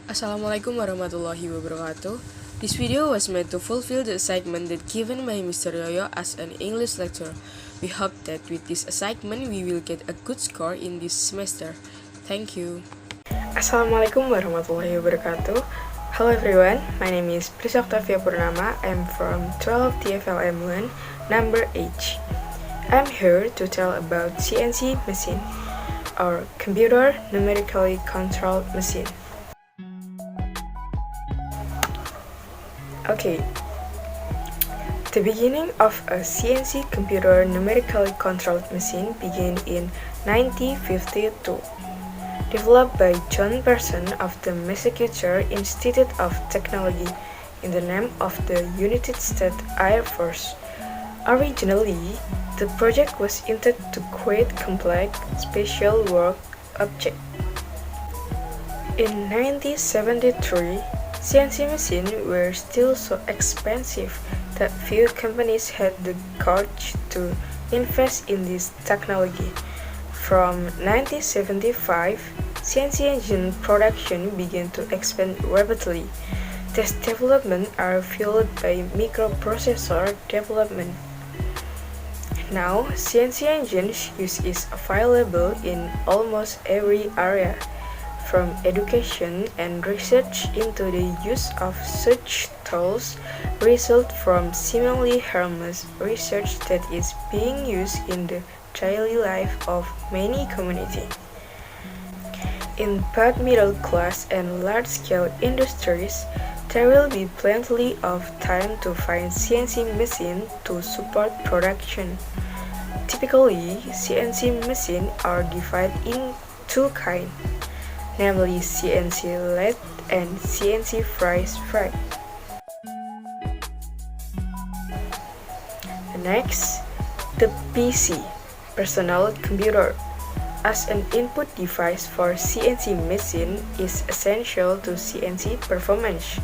Assalamualaikum warahmatullahi wabarakatuh. This video was meant to fulfill the assignment that given by Mr. Yoyo as an English lecturer. We hope that with this assignment we will get a good score in this semester. Thank you. Assalamualaikum warahmatullahi wabarakatuh. Hello everyone, my name is Brissa Oktavia Purnama. I'm from 12 TFLM 1, number H. I'm here to tell about CNC machine, or computer numerically controlled machine. Okay, the beginning of a CNC computer numerically controlled machine began in 1952. Developed by John Person of the Massachusetts Institute of Technology in the name of the United States Air Force. Originally, the project was intended to create complex special work objects. In 1973, CNC machines were still so expensive that few companies had the courage to invest in this technology. From 1975, CNC engine production began to expand rapidly. Test development are fueled by microprocessor development. Now, CNC engines use is available in almost every area, from education and research into the use of such tools result from seemingly harmless research that is being used in the daily life of many communities. In both middle class and large-scale industries, there will be plenty of time to find CNC machines to support production. Typically, CNC machines are divided in two kinds, namely CNC lathe and CNC fries frame. Next, the PC, personal computer, as an input device for CNC machine is essential to CNC performance.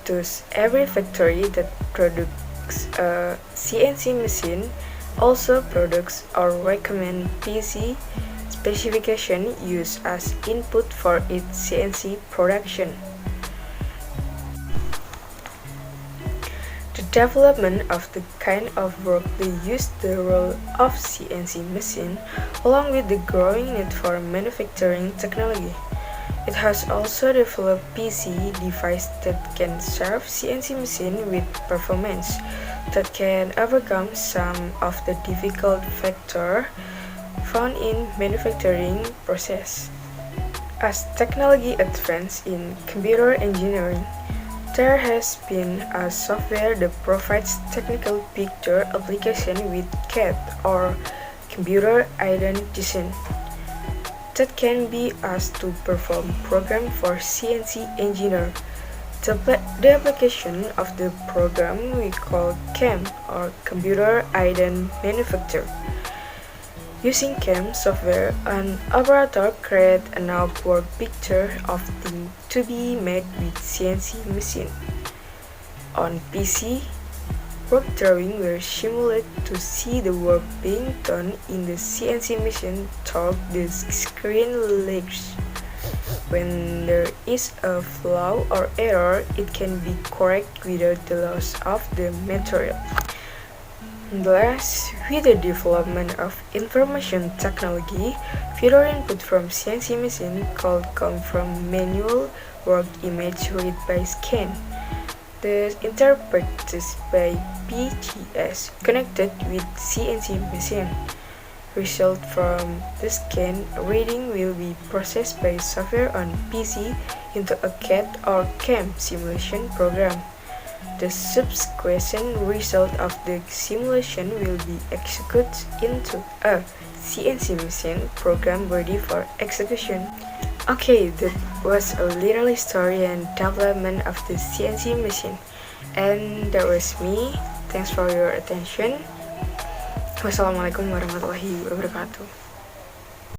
Thus, every factory that produces a CNC machine also produces or recommends PC specification used as input for its CNC production. The development of the kind of work they use the role of CNC machine, along with the growing need for manufacturing technology. It has also developed PC devices that can serve CNC machine with performance that can overcome some of the difficult factors found in manufacturing process. As technology advances in computer engineering, there has been a software that provides technical picture application with CAD or computer aided design that can be asked to perform program for CNC engineer. The application of the program we call CAM or computer aided manufacture. Using CAM software, an operator creates an outward picture of things to be made with CNC machine. On PC, work drawing were simulated to see the work being done in the CNC machine through the screen legs. When there is a flaw or error, it can be corrected without the loss of the material. Thus, with the development of information technology, further input from CNC machine could come from manual work image read by scan. The interpreted by PGS connected with CNC machine. Result from the scan reading will be processed by software on PC into a CAD or CAM simulation program. The subsequent result of the simulation will be executed into a CNC machine program ready for execution. Okay, that was a little story and development of the CNC machine. And that was me. Thanks for your attention. Wassalamualaikum warahmatullahi wabarakatuh.